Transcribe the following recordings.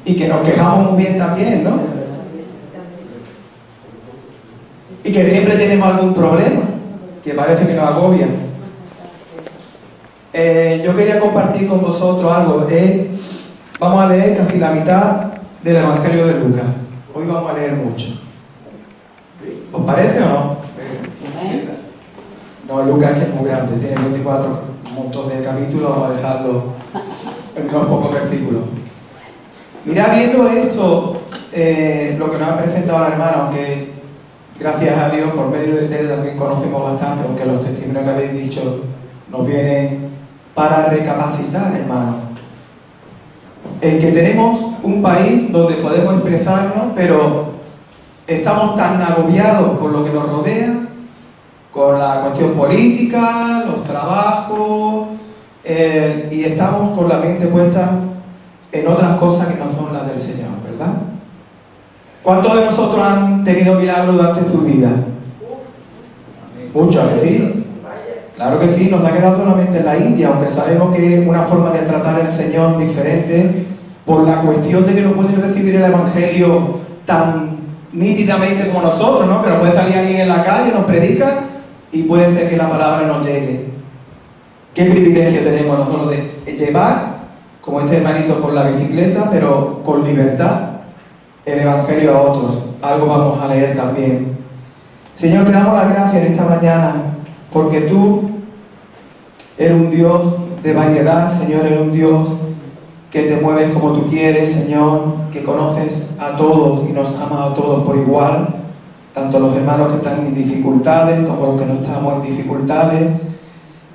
y que nos quejamos muy bien también, ¿no? Y que siempre tenemos algún problema que parece que nos agobia. Yo quería compartir con vosotros algo. Vamos a leer casi la mitad del Evangelio de Lucas. Hoy vamos a leer mucho. ¿Os parece o no? No, Lucas que es muy grande, tiene 24, un montón de capítulos, vamos a dejarlo en unos pocos versículos. Mirad, viendo esto, lo que nos ha presentado la hermana, aunque gracias a Dios por medio de ustedes también conocemos bastante, aunque los testimonios que habéis dicho nos vienen para recapacitar, hermano, en que tenemos un país donde podemos expresarnos, pero estamos tan agobiados con lo que nos rodea, con la cuestión política, los trabajos, y estamos con la mente puesta en otras cosas que no son las del Señor, ¿verdad? ¿Cuántos de nosotros han tenido milagros durante su vida? Muchos, ¿que sí? Claro que sí, nos ha quedado solamente en la India, aunque sabemos que es una forma de tratar al Señor diferente por la cuestión de que no pueden recibir el Evangelio tan nítidamente como nosotros, ¿no? Pero puede salir alguien en la calle, nos predica y puede ser que la palabra nos llegue. ¿Qué privilegio tenemos nosotros de llevar, como este hermanito con la bicicleta, pero con libertad, el Evangelio a otros? Algo vamos a leer también. Señor, te damos las gracias en esta mañana, porque tú eres un Dios de variedad, Señor, eres un Dios que te mueves como tú quieres, Señor, que conoces a todos y nos amas a todos por igual, tanto los hermanos que están en dificultades como los que no estamos en dificultades.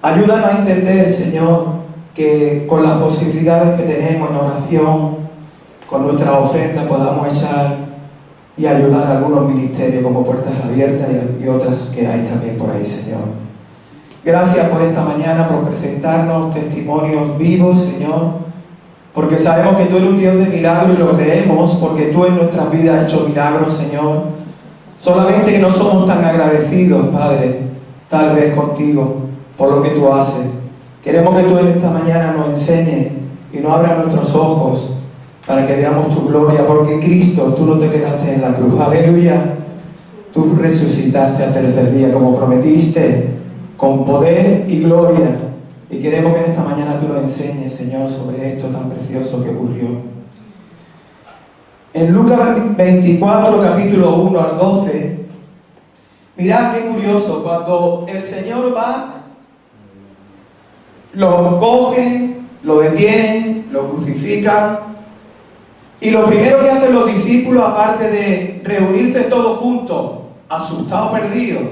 Ayúdanos a entender, Señor, que con las posibilidades que tenemos en oración, con nuestra ofrenda, podamos echar y ayudar a algunos ministerios como Puertas Abiertas y otras que hay también por ahí, Señor. Gracias por esta mañana, por presentarnos testimonios vivos, Señor, porque sabemos que tú eres un Dios de milagros y lo creemos, porque tú en nuestras vidas has hecho milagros, Señor. Solamente que no somos tan agradecidos, Padre, tal vez contigo, por lo que tú haces. Queremos que tú en esta mañana nos enseñes y nos abras nuestros ojos para que veamos tu gloria, porque Cristo, tú no te quedaste en la cruz, aleluya. Tú resucitaste al tercer día como prometiste, con poder y gloria. Y queremos que en esta mañana tú nos enseñes, Señor, sobre esto tan precioso que ocurrió. En Lucas 24, capítulo 1 al 12, mirad qué curioso, cuando el Señor va, lo cogen, lo detienen, lo crucifican, y lo primero que hacen los discípulos, aparte de reunirse todos juntos, asustados, perdidos,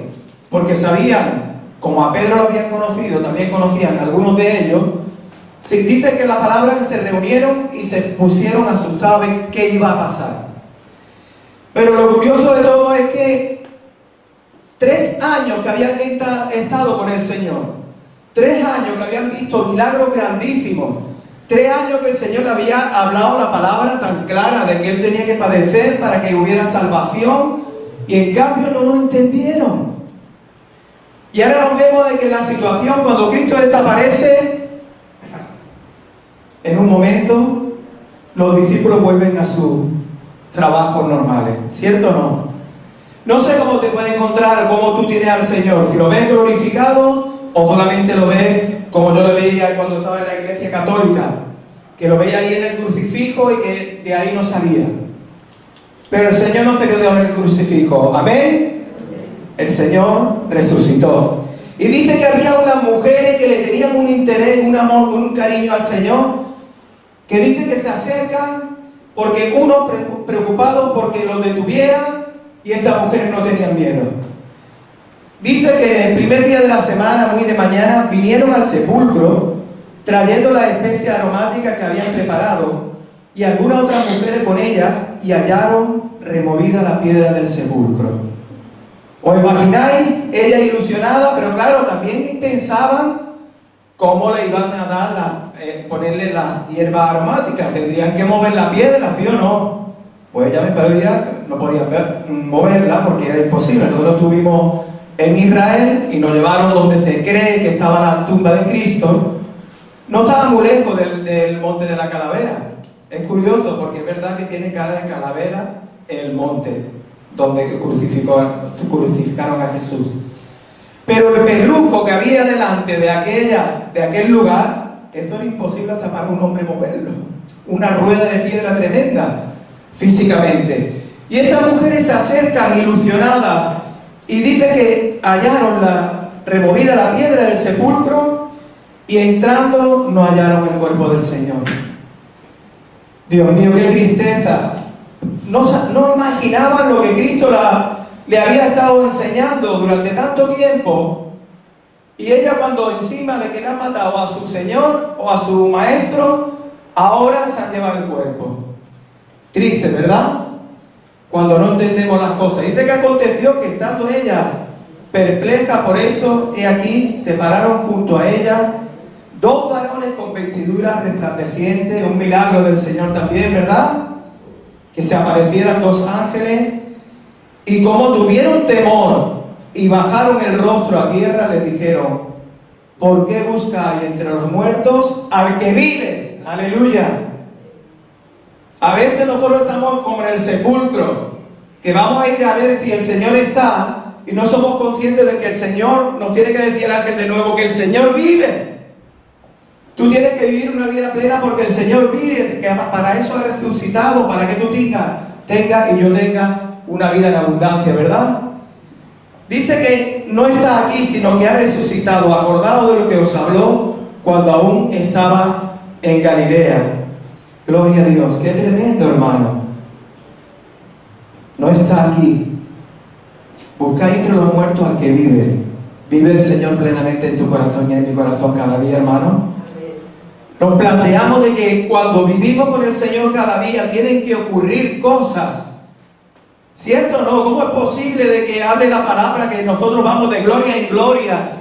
porque sabían, como a Pedro lo habían conocido, también conocían algunos de ellos, se dice que la palabra que se reunieron y se pusieron asustados de qué iba a pasar. Pero lo curioso de todo es que 3 años que habían estado con el Señor, 3 años que habían visto milagros grandísimos, 3 años que el Señor había hablado la palabra tan clara de que Él tenía que padecer para que hubiera salvación, y en cambio no lo entendieron. Y ahora nos vemos de que en la situación, cuando Cristo desaparece, en un momento los discípulos vuelven a sus trabajos normales, ¿cierto o no? No sé cómo te puede encontrar, cómo tú tienes al Señor, si lo ves glorificado o solamente lo ves como yo lo veía cuando estaba en la iglesia católica, que lo veía ahí en el crucifijo y que de ahí no salía. Pero el Señor no se quedó en el crucifijo, amén. El Señor resucitó. Y dice que había unas mujeres que le tenían un interés, un amor, un cariño al Señor, que dice que se acercan porque uno preocupado porque los detuvieran, y estas mujeres no tenían miedo. Dice que el primer día de la semana, muy de mañana, vinieron al sepulcro trayendo las especias aromáticas que habían preparado, y algunas otras mujeres con ellas, y hallaron removida la piedra del sepulcro. ¿Os imagináis? Ella ilusionada, pero claro, también pensaban cómo le iban a dar ponerle las hierbas aromáticas. Tendrían que mover la piedra, ¿sí o no? Pues ella me parecía, no podían moverla porque era imposible. Nosotros estuvimos en Israel y nos llevaron donde se cree que estaba la tumba de Cristo. No estaba muy lejos del monte de la Calavera. Es curioso porque es verdad que tiene cara de calavera en el monte donde crucificaron a Jesús. Pero el pedrujo que había delante de aquel lugar, eso era imposible hasta para un hombre moverlo. Una rueda de piedra tremenda, físicamente. Y estas mujeres se acercan ilusionadas y dice que hallaron removida la piedra del sepulcro y entrando no hallaron el cuerpo del Señor. Dios mío, qué tristeza. No imaginaban lo que Cristo le había estado enseñando durante tanto tiempo. Y ella, cuando encima de que le han matado a su Señor o a su Maestro, ahora se han llevado el cuerpo. Triste, ¿verdad? Cuando no entendemos las cosas. Dice que aconteció que estando ellas perplejas por esto, he aquí, se pararon junto a ella dos varones con vestiduras resplandecientes, un milagro del Señor también, ¿verdad? Que se aparecieran dos ángeles, y como tuvieron temor y bajaron el rostro a tierra, les dijeron: ¿por qué buscáis entre los muertos al que vive? ¡Aleluya! A veces nosotros estamos como en el sepulcro, que vamos a ir a ver si el Señor está, y no somos conscientes de que el Señor, nos tiene que decir el ángel de nuevo, que el Señor vive. Tú tienes que vivir una vida plena porque el Señor vive, que para eso ha resucitado, para que tú tengas y yo tenga una vida en abundancia, ¿verdad? Dice que no está aquí, sino que ha resucitado. Acordado de lo que os habló cuando aún estaba en Galilea. Gloria a Dios. Qué tremendo, hermano. No está aquí. Buscáis entre los muertos al que vive. Vive el Señor plenamente en tu corazón y en mi corazón cada día, hermano. Nos planteamos de que cuando vivimos con el Señor cada día tienen que ocurrir cosas. ¿Cierto o no? ¿Cómo es posible de que hable la palabra que nosotros vamos de gloria en gloria,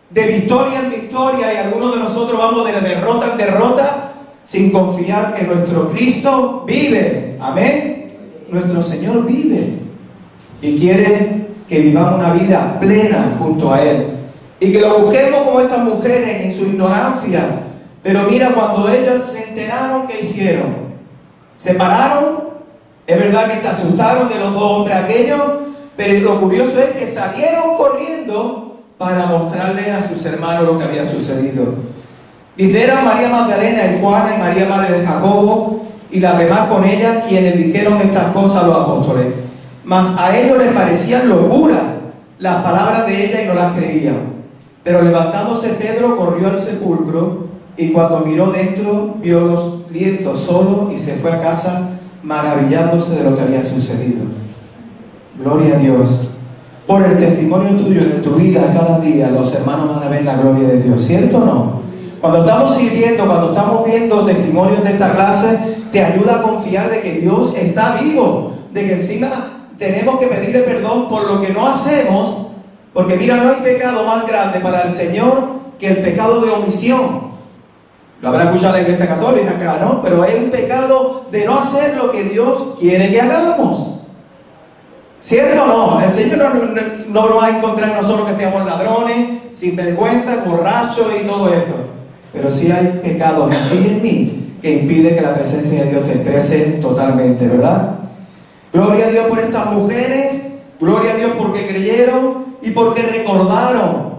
de victoria en victoria, y algunos de nosotros vamos de derrota en derrota, sin confiar que nuestro Cristo vive? Amén. Nuestro Señor vive y quiere que vivamos una vida plena junto a Él y que lo busquemos como estas mujeres en su ignorancia. Pero mira, cuando ellos se enteraron, ¿qué hicieron? Se pararon. Es verdad que se asustaron de los dos hombres aquellos, pero lo curioso es que salieron corriendo para mostrarle a sus hermanos lo que había sucedido. Dice, eran María Magdalena y Juana y María madre de Jacobo y las demás con ellas quienes dijeron estas cosas a los apóstoles. Mas a ellos les parecían locura las palabras de ella y no las creían. Pero levantándose Pedro corrió al sepulcro y cuando miró dentro vio los lienzos solos y se fue a casa maravillándose de lo que había sucedido. Gloria a Dios. Por el testimonio tuyo en tu vida cada día los hermanos van a ver la gloria de Dios, ¿cierto o no? Cuando estamos sirviendo, cuando estamos viendo testimonios de esta clase, te ayuda a confiar de que Dios está vivo, de que encima tenemos que pedirle perdón por lo que no hacemos, porque mira, no hay pecado más grande para el Señor que el pecado de omisión. Lo habrá escuchado la Iglesia Católica acá, ¿no? Pero es un pecado de no hacer lo que Dios quiere que hagamos. ¿Cierto o no? El Señor no nos va a encontrar en nosotros que seamos ladrones, sinvergüenza, borrachos y todo eso. Pero sí hay pecados en ti y en mí que impide que la presencia de Dios se exprese totalmente, ¿verdad? Gloria a Dios por estas mujeres, gloria a Dios porque creyeron y porque recordaron.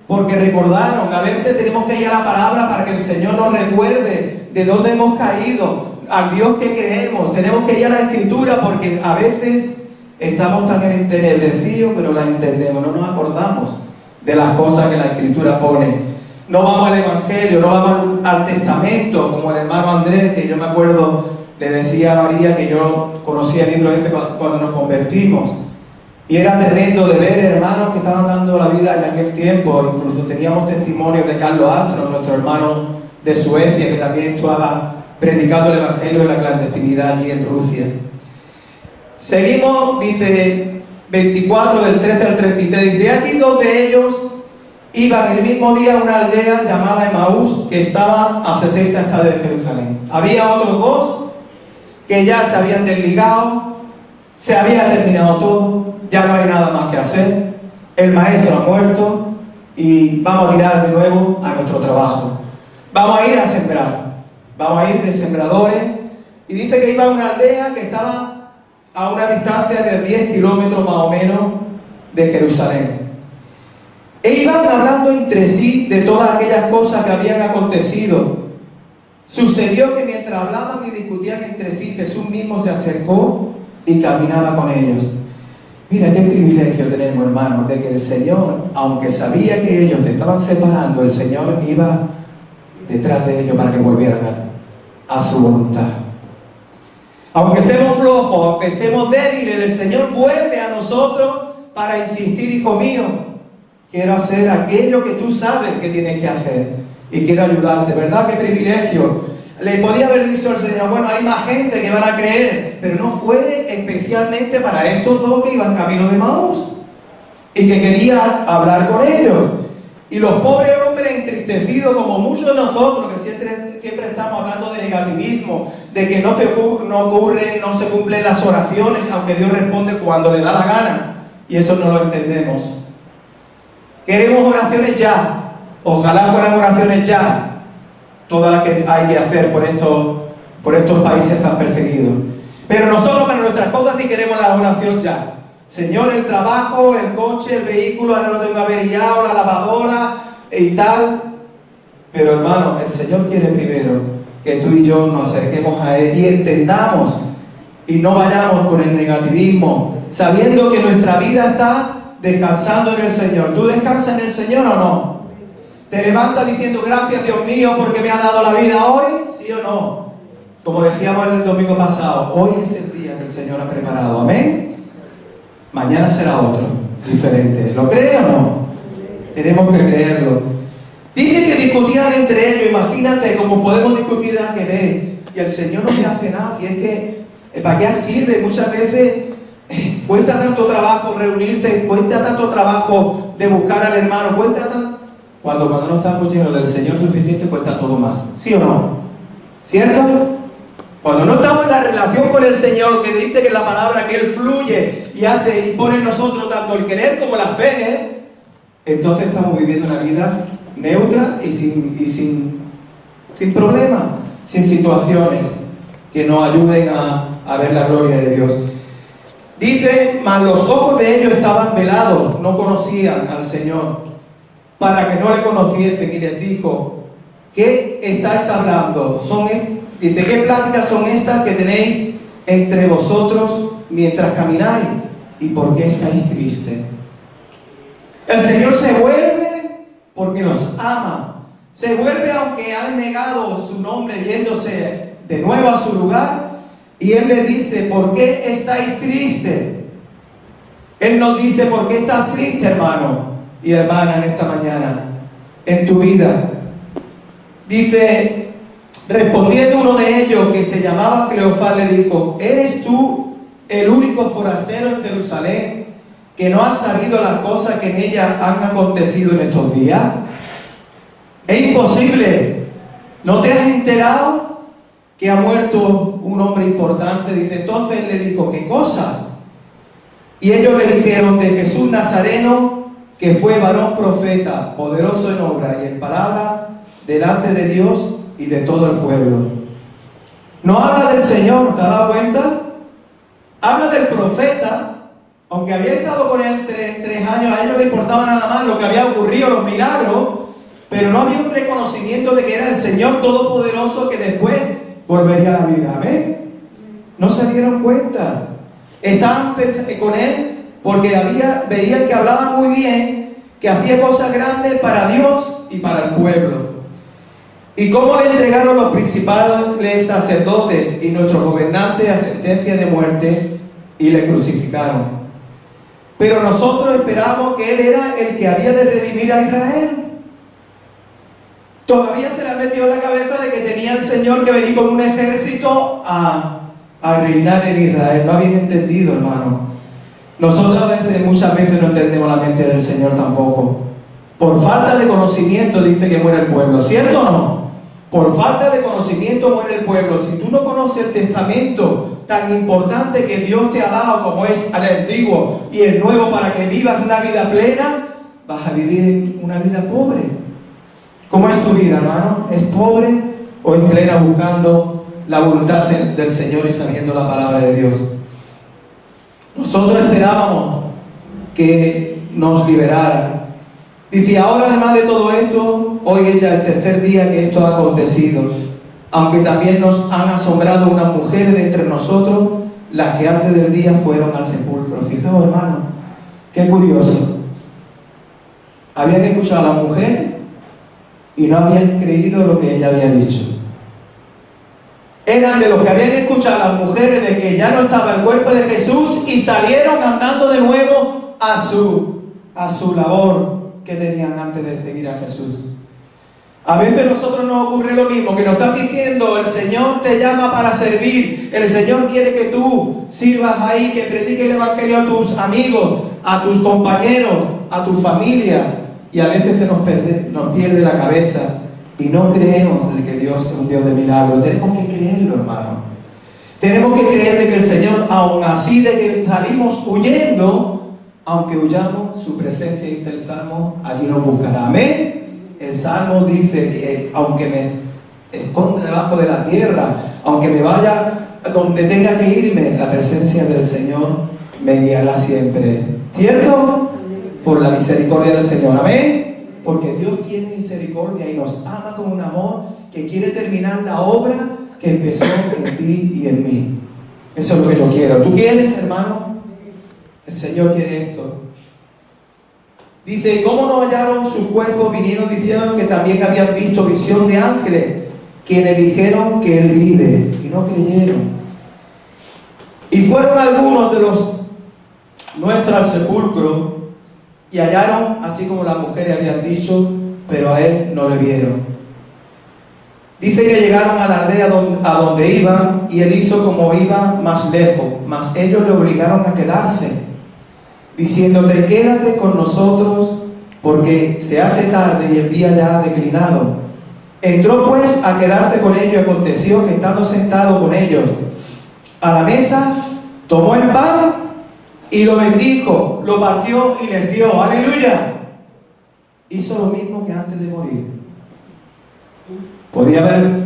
Porque recordaron. A veces tenemos que ir a la palabra para que el Señor nos recuerde de dónde hemos caído, al Dios que creemos. Tenemos que ir a la Escritura porque a veces estamos tan entenebrecidos, pero la entendemos, no nos acordamos de las cosas que la Escritura pone. No vamos al Evangelio, no vamos al Testamento, como el hermano Andrés, que yo me acuerdo, le decía a María que yo conocía el libro ese cuando nos convertimos. Y era tremendo de ver hermanos que estaban dando la vida en aquel tiempo. Incluso teníamos testimonios de Carlos Astro, nuestro hermano de Suecia, que también estaba predicando el Evangelio en la clandestinidad allí en Rusia. Seguimos, dice 24 del 13 al 33, dice, aquí dos de ellos iban el mismo día a una aldea llamada Emaús, que estaba a 60 estadios de Jerusalén. Había otros dos que ya se habían desligado, se había terminado todo, ya no hay nada más que hacer, el maestro ha muerto y vamos a ir de nuevo a nuestro trabajo. Vamos a ir a sembrar, vamos a ir de sembradores, y dice que iba a una aldea que estaba a una distancia de 10 kilómetros más o menos de Jerusalén. E iban hablando entre sí de todas aquellas cosas que habían acontecido. Sucedió que mientras hablaban y discutían entre sí, Jesús mismo se acercó y caminaba con ellos. Mira qué privilegio tenemos, hermanos, de que el Señor, aunque sabía que ellos se estaban separando, el Señor iba detrás de ellos para que volvieran a su voluntad. Aunque estemos flojos, aunque estemos débiles, el Señor vuelve a nosotros para insistir, hijo mío, quiero hacer aquello que tú sabes que tienes que hacer y quiero ayudarte. ¿Verdad? ¡Qué privilegio! Le podía haber dicho al Señor, bueno, hay más gente que van a creer, pero no fue especialmente para estos dos que iban camino de Maús y que quería hablar con ellos. Y los pobres hombres entristecidos, como muchos de nosotros, que siempre estamos hablando de negativismo, de que no se cumplen las oraciones, aunque Dios responde cuando le da la gana, y eso no lo entendemos. Queremos oraciones ya, ojalá fueran oraciones ya, todas las que hay que hacer por estos países tan perseguidos. Pero nosotros para nuestras cosas sí queremos la oración ya. Señor, el trabajo, el coche, el vehículo, ahora lo tengo averiado, la lavadora y tal. Pero hermano, el Señor quiere primero que tú y yo nos acerquemos a Él y entendamos y no vayamos con el negativismo, sabiendo que nuestra vida está descansando en el Señor. ¿Tú descansas en el Señor o no? ¿Te levantas diciendo gracias Dios mío porque me ha dado la vida hoy? ¿Sí o no? Como decíamos el domingo pasado, hoy es el día que el Señor ha preparado. Amén. Mañana será otro, diferente. ¿Lo cree o no? Tenemos que creerlo. Dice que discutían entre ellos. Imagínate cómo podemos discutir a querer y el Señor no le hace nada. Y es que, ¿para qué sirve? Muchas veces cuesta tanto trabajo reunirse, cuesta tanto trabajo de buscar al hermano, cuando no estamos llenos del Señor suficiente, cuesta todo más. ¿Sí o no? ¿Cierto? Cuando no estamos en la relación con el Señor, que dice que la palabra que Él fluye y hace y pone en nosotros tanto el querer como la fe, entonces estamos viviendo una vida neutra y sin problemas, sin situaciones que nos ayuden a ver la gloria de Dios. Dice, mas los ojos de ellos estaban velados, no conocían al Señor, para que no le conociesen, y les dijo, ¿qué estáis hablando? Dice, ¿qué pláticas son estas que tenéis entre vosotros mientras camináis? ¿Y por qué estáis tristes? El Señor se vuelve porque los ama. Se vuelve aunque han negado su nombre yéndose de nuevo a su lugar. Y Él le dice, ¿por qué estáis tristes? Él nos dice, ¿por qué estás triste, hermano y hermana, en esta mañana, en tu vida? Dice, respondiendo uno de ellos, que se llamaba Cleofás, le dijo, ¿eres tú el único forastero en Jerusalén que no has sabido las cosas que en ella han acontecido en estos días? Es imposible. ¿No te has enterado que ha muerto un hombre importante? Dice, entonces le dijo, ¿qué cosas? Y ellos le dijeron, de Jesús Nazareno, que fue varón profeta, poderoso en obra y en palabra, delante de Dios y de todo el pueblo. No habla del Señor, ¿te has dado cuenta? Habla del profeta, aunque había estado con él tres años, a ellos le importaba nada más lo que había ocurrido, los milagros, pero no había un reconocimiento de que era el Señor Todopoderoso que después volvería a la vida. ¿Amén? No se dieron cuenta. Estaban con él porque veían que hablaba muy bien, que hacía cosas grandes para Dios y para el pueblo. ¿Y cómo le entregaron los principales sacerdotes y nuestros gobernantes a sentencia de muerte y le crucificaron? Pero nosotros esperamos que Él era el que había de redimir a Israel. Todavía se le ha metido en la cabeza de que tenía el Señor que venir con un ejército a reinar en Israel. No habían entendido, hermano. Nosotros muchas veces no entendemos la mente del Señor tampoco. Por falta de conocimiento dice que muere el pueblo. ¿Cierto o no? Por falta de conocimiento muere el pueblo. Si tú no conoces el testamento tan importante que Dios te ha dado, como es el antiguo y el nuevo, para que vivas una vida plena, vas a vivir una vida pobre. ¿Cómo es tu vida, hermano? ¿Es pobre o es plena buscando la voluntad del Señor y sabiendo la palabra de Dios. Nosotros esperábamos que nos liberara. Dice, ahora además de todo esto, hoy es ya el tercer día que esto ha acontecido, aunque también nos han asombrado unas mujeres de entre nosotros, las que antes del día fueron al sepulcro. Fijaos, hermano, qué curioso. Habían escuchado a la mujer y no habían creído lo que ella había dicho. Eran de los que habían escuchado a las mujeres de que ya no estaba el cuerpo de Jesús y salieron andando de nuevo a su labor que tenían antes de seguir a Jesús. A veces a nosotros nos ocurre lo mismo, que nos están diciendo, el Señor te llama para servir, el Señor quiere que tú sirvas ahí, que prediques el Evangelio a tus amigos, a tus compañeros, a tu familia, y a veces nos pierde la cabeza y no creemos de que Dios es un Dios de milagros. Tenemos que creerlo, hermano. Tenemos que creer de que el Señor, aun así de que salimos huyendo, aunque huyamos, su presencia, dice el Salmo, allí nos buscará. Amén. El Salmo dice que aunque me esconde debajo de la tierra, aunque me vaya donde tenga que irme, la presencia del Señor me guiará siempre. ¿Cierto? Por la misericordia del Señor. Amén. Porque Dios tiene misericordia y nos ama con un amor que quiere terminar la obra que empezó en ti y en mí. Eso es lo que yo quiero. ¿Tú quieres, hermano? El Señor quiere esto. Dice, ¿cómo no hallaron sus cuerpos? Vinieron diciendo que también habían visto visión de ángeles, quienes dijeron que Él vive, y no creyeron. Y fueron algunos de los nuestros al sepulcro, y hallaron, así como las mujeres habían dicho, pero a Él no le vieron. Dice que llegaron a la aldea a donde iban, y Él hizo como iba más lejos, mas ellos le obligaron a quedarse, diciéndole, quédate con nosotros, porque se hace tarde y el día ya ha declinado. Entró pues a quedarse con ellos, y aconteció que estando sentado con ellos a la mesa, tomó el pan y lo bendijo, lo partió y les dio. ¡Aleluya! Hizo lo mismo que antes de morir. Podía haber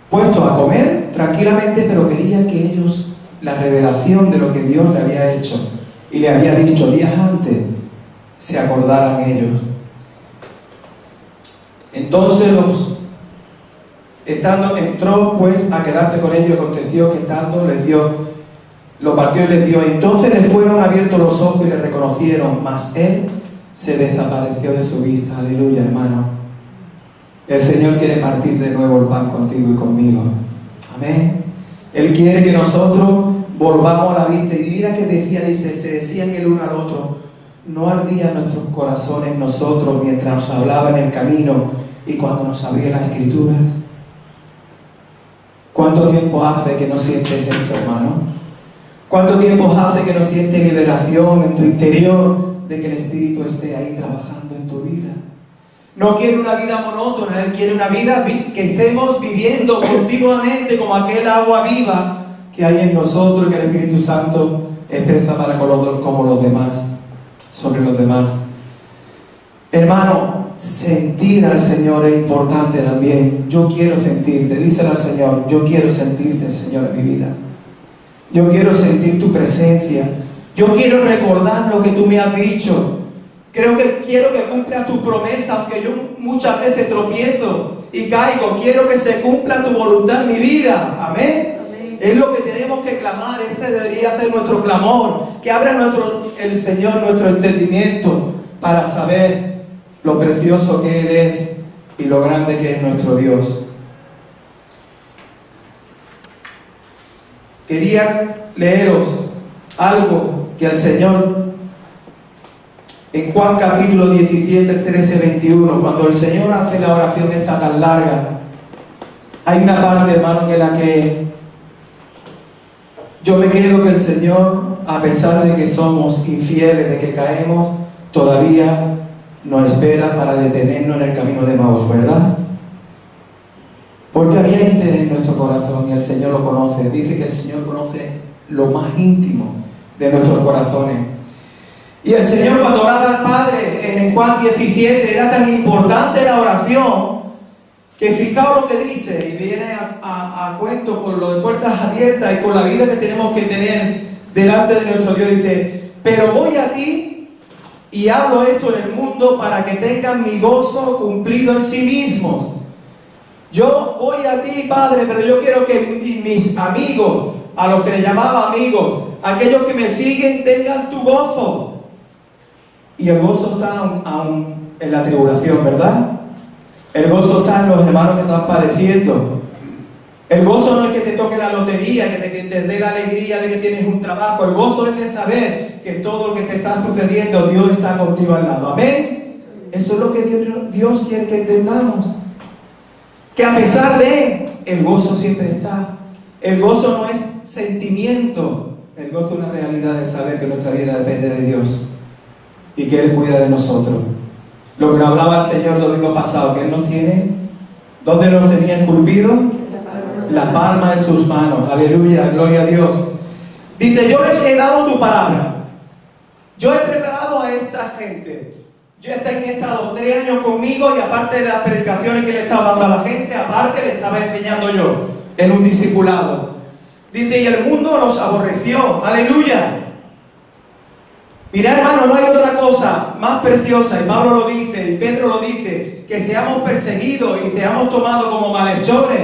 puesto a comer tranquilamente, pero quería que ellos, la revelación de lo que Dios le había hecho y le había dicho días antes, se acordaran ellos. Entonces entró pues a quedarse con ellos, y aconteció que estando les dio, lo partió y les dio. Entonces les fueron abiertos los ojos y le reconocieron, mas Él se desapareció de su vista. Aleluya, hermano. El Señor quiere partir de nuevo el pan contigo y conmigo. Amén. Él quiere que nosotros volvamos a la vista. Y mira que se decían el uno al otro, no ardían nuestros corazones nosotros mientras nos hablaba en el camino y cuando nos abría las Escrituras. ¿Cuánto tiempo hace que no sientes esto, hermano? ¿Cuánto tiempo hace que no sientes liberación en tu interior de que el Espíritu esté ahí trabajando en tu vida? No quiere una vida monótona, Él quiere una vida que estemos viviendo continuamente como aquel agua viva que hay en nosotros, que el Espíritu Santo expresa para como los demás, sobre los demás. Hermano, sentir al Señor es importante también. Yo quiero sentirte, díselo al Señor, yo quiero sentirte, Señor, en mi vida. Yo quiero sentir tu presencia. Yo quiero recordar lo que tú me has dicho. Quiero que cumplas tus promesas, aunque yo muchas veces tropiezo y caigo. Quiero que se cumpla tu voluntad en mi vida. Amén. Es lo que tenemos que clamar. Este debería ser nuestro clamor. Que abra el Señor nuestro entendimiento para saber lo precioso que Él es y lo grande que es nuestro Dios. Quería leeros algo que el Señor, en Juan capítulo 17, 13, 21, cuando el Señor hace la oración esta tan larga, hay una parte, hermano, en la que yo me quedo que el Señor, a pesar de que somos infieles, de que caemos, todavía nos espera para detenernos en el camino de Maús, ¿verdad? Porque había interés en nuestro corazón y el Señor lo conoce. Dice que el Señor conoce lo más íntimo de nuestros corazones. Y el Señor, cuando oraba al Padre en Juan 17, era tan importante la oración que fijaos lo que dice, y viene a cuento con lo de puertas abiertas y con la vida que tenemos que tener delante de nuestro Dios. Dice, pero voy a ti y hablo esto en el mundo para que tengan mi gozo cumplido en sí mismos. Yo voy a ti, Padre, pero yo quiero que mis amigos, a los que le llamaba amigos, aquellos que me siguen, tengan tu gozo. Y el gozo está aún en la tribulación, ¿verdad? El gozo está en los hermanos que están padeciendo. El gozo no es que te toque la lotería, que te dé la alegría de que tienes un trabajo. El gozo es de saber que todo lo que te está sucediendo, Dios está contigo al lado. ¿Amén? Eso es lo que Dios quiere que entendamos. Que a pesar de, el gozo siempre está. El gozo no es sentimiento. El gozo es una realidad de saber que nuestra vida depende de Dios y que Él cuida de nosotros. Lo que nos hablaba el Señor el domingo pasado, que Él nos tiene, ¿dónde nos tenía esculpido? La palma de sus manos. Aleluya, gloria a Dios. Dice, yo les he dado tu palabra. Yo he preparado a esta gente. Yo he estado 3 años conmigo y aparte de las predicaciones que le estaba dando a la gente, aparte le estaba enseñando yo en un discipulado. Dice, y el mundo los aborreció. Aleluya. Mirá, hermano, no hay otra cosa más preciosa, y Pablo lo dice, y Pedro lo dice, que seamos perseguidos y seamos tomados como malhechores,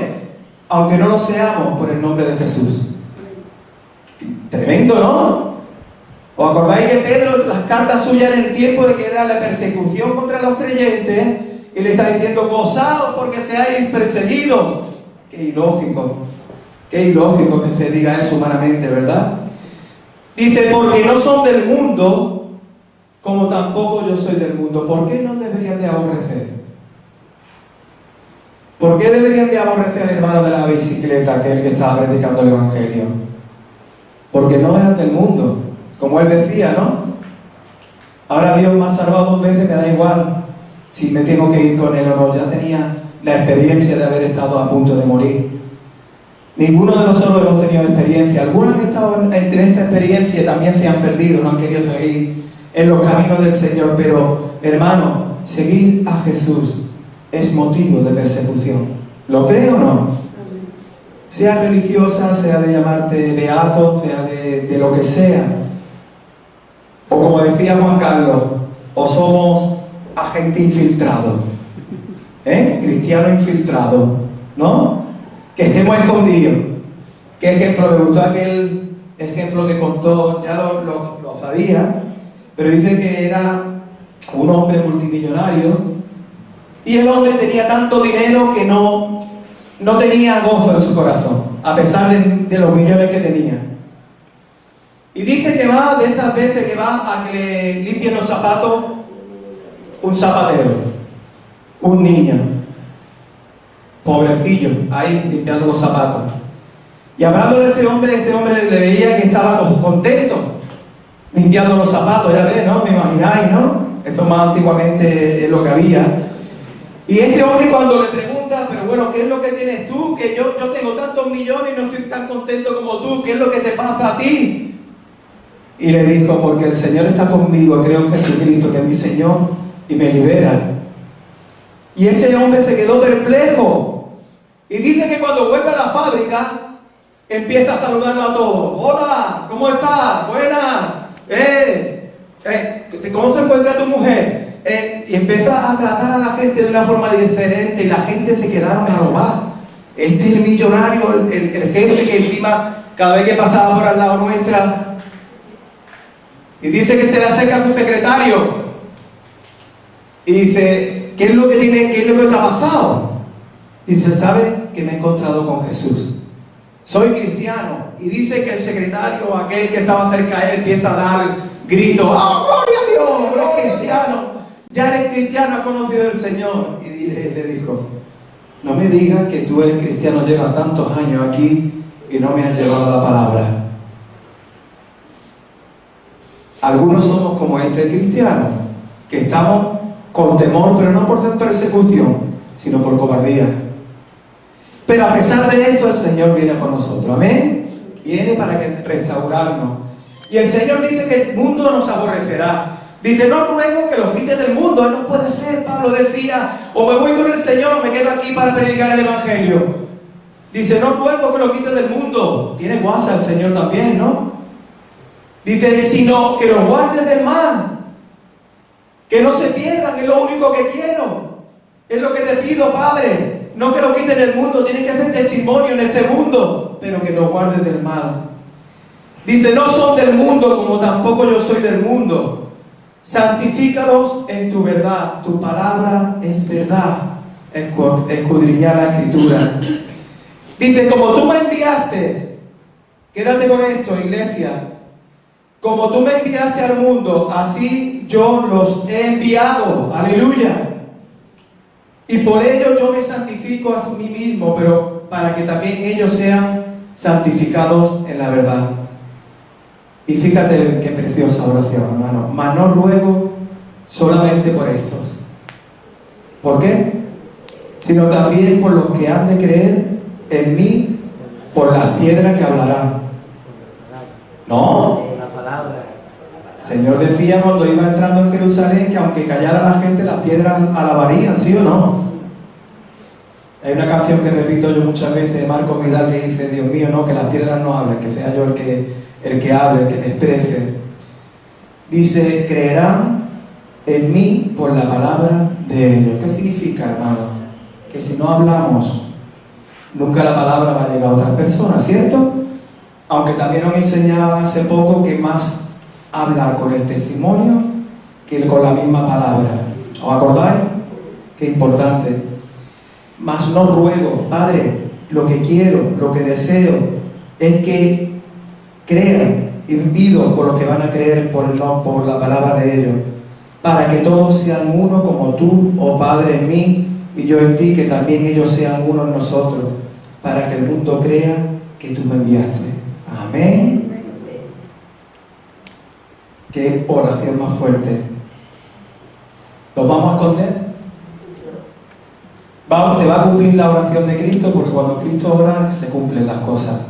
aunque no lo seamos, por el nombre de Jesús. Tremendo, ¿no? ¿Os acordáis que Pedro, las cartas suyas en el tiempo de que era la persecución contra los creyentes, y le está diciendo, gozaos porque seáis perseguidos? Qué ilógico que se diga eso humanamente, ¿verdad? Dice, porque no son del mundo, como tampoco yo soy del mundo. ¿Por qué no deberían de aborrecer? ¿Por qué deberían de aborrecer al hermano de la bicicleta, aquel que estaba predicando el Evangelio? Porque no eran del mundo, como él decía, ¿no? Ahora Dios me ha salvado 2 veces, me da igual si me tengo que ir con él o no. Ya tenía la experiencia de haber estado a punto de morir. Ninguno de nosotros hemos tenido experiencia. Algunos han estado entre esta experiencia y también se han perdido, no han querido seguir en los caminos del Señor. Pero, hermano, seguir a Jesús es motivo de persecución. ¿Lo cree o no? Sea religiosa, sea de llamarte beato, sea de lo que sea. O como decía Juan Carlos, o somos agente infiltrado, cristiano infiltrado, ¿no? Que estemos escondidos. ¿Qué ejemplo? Me gustó aquel ejemplo que contó, ya lo sabía, pero dice que era un hombre multimillonario y el hombre tenía tanto dinero que no tenía gozo en su corazón, a pesar de los millones que tenía. Y dice que va, de estas veces que va a que le limpien los zapatos un zapatero, un niño. Pobrecillo, ahí limpiando los zapatos. Y hablando de este hombre le veía que estaba contento limpiando los zapatos, ya ves, ¿no? Me imagináis, ¿no? Eso más antiguamente es lo que había. Y este hombre cuando le pregunta, pero bueno, ¿qué es lo que tienes tú? Que yo tengo tantos millones y no estoy tan contento como tú, ¿qué es lo que te pasa a ti? Y le dijo, porque el Señor está conmigo, creo en Jesucristo, que es mi Señor, y me libera. Y ese hombre se quedó perplejo. Y dice que cuando vuelve a la fábrica, empieza a saludarlo a todos. Hola, ¿cómo estás? Buena. ¿Cómo se encuentra tu mujer? Y empieza a tratar a la gente de una forma diferente y la gente se quedaron a lo más. Este es el millonario, el jefe que encima, cada vez que pasaba por al lado nuestra, y dice que se le acerca a su secretario y dice, ¿qué es lo que te ha pasado? Dice, ¿sabes? Que me he encontrado con Jesús. Soy cristiano. Y dice que el secretario, aquel que estaba cerca de él, empieza a dar gritos. ¡Oh, gloria a Dios! ¡Eres cristiano! Ya eres cristiano, has conocido al Señor. Y le dijo, no me digas que tú eres cristiano, llevas tantos años aquí y no me has llevado la palabra. Algunos somos como este cristiano, que estamos con temor, pero no por ser persecución, sino por cobardía. Pero a pesar de eso, el Señor viene por nosotros. ¿Amén? Viene para restaurarnos. Y el Señor dice que el mundo nos aborrecerá. Dice, no ruego que los quites del mundo. No puede ser, Pablo. Pablo decía, o me voy con el Señor o me quedo aquí para predicar el Evangelio. Dice, no ruego que lo quite del mundo. Tiene guasa el Señor también, ¿no? Dice, sino que lo guardes del mal. Que no se pierdan, es lo único que quiero. Es lo que te pido, Padre. No que lo quiten del mundo, tienen que hacer testimonio en este mundo, pero que lo guardes del mal. Dice, no son del mundo como tampoco yo soy del mundo. Santifícalos en tu verdad. Tu palabra es verdad. Escudriñar la Escritura. Dice, como tú me enviaste, quédate con esto, iglesia. Como tú me enviaste al mundo, así yo los he enviado. Aleluya. Y por ello yo me santifico a mí mismo, pero para que también ellos sean santificados en la verdad. Y fíjate qué preciosa oración, hermano. Mas no ruego solamente por estos. ¿Por qué? Sino también por los que han de creer en mí por las piedras que hablarán. No. El Señor decía cuando iba entrando en Jerusalén que aunque callara la gente, las piedras alabarían, ¿sí o no? Hay una canción que repito yo muchas veces de Marcos Vidal que dice, Dios mío, no, que las piedras no hablen, que sea yo el que hable, el que me exprese. Dice, creerán en mí por la palabra de ellos. ¿Qué significa, hermano? Que si no hablamos, nunca la palabra va a llegar a otras personas, ¿cierto? Aunque también nos enseñaban hace poco que más hablar con el testimonio que con la misma palabra. ¿Os acordáis? Qué importante. Mas no ruego, Padre, lo que quiero, lo que deseo es que crean y pido por lo que van a creer por la palabra de ellos, para que todos sean uno como tú, oh Padre, en mí y yo en ti, que también ellos sean uno en nosotros, para que el mundo crea que tú me enviaste. Amén. Qué oración más fuerte. ¿Los vamos a esconder? Se va a cumplir la oración de Cristo, porque cuando Cristo ora se cumplen las cosas.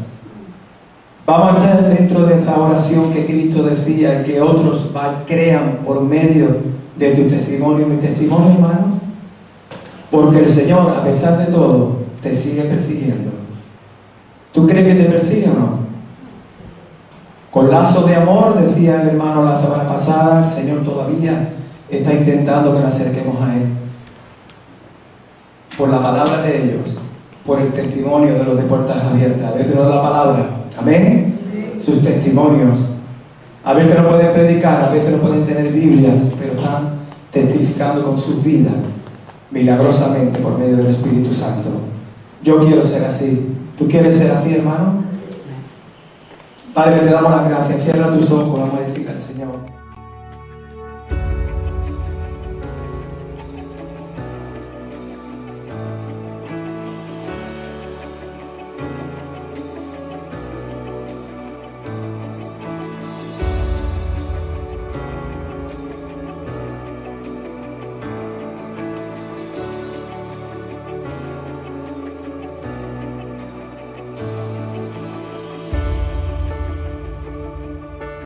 Vamos a estar dentro de esa oración que Cristo decía y que otros crean por medio de tu testimonio y mi testimonio, hermano. Porque el Señor, a pesar de todo, te sigue persiguiendo. ¿Tú crees que te persigue o no? Con lazos de amor, decía el hermano la semana pasada, el Señor todavía está intentando que nos acerquemos a Él. Por la palabra de ellos, por el testimonio de los de puertas abiertas. A veces no da la palabra, amén, sus testimonios. A veces no pueden predicar, a veces no pueden tener Biblias, pero están testificando con sus vidas, milagrosamente por medio del Espíritu Santo. Yo quiero ser así. ¿Tú quieres ser así, hermano? Padre, te damos las gracias. Cierra tus ojos, vamos a decir al Señor.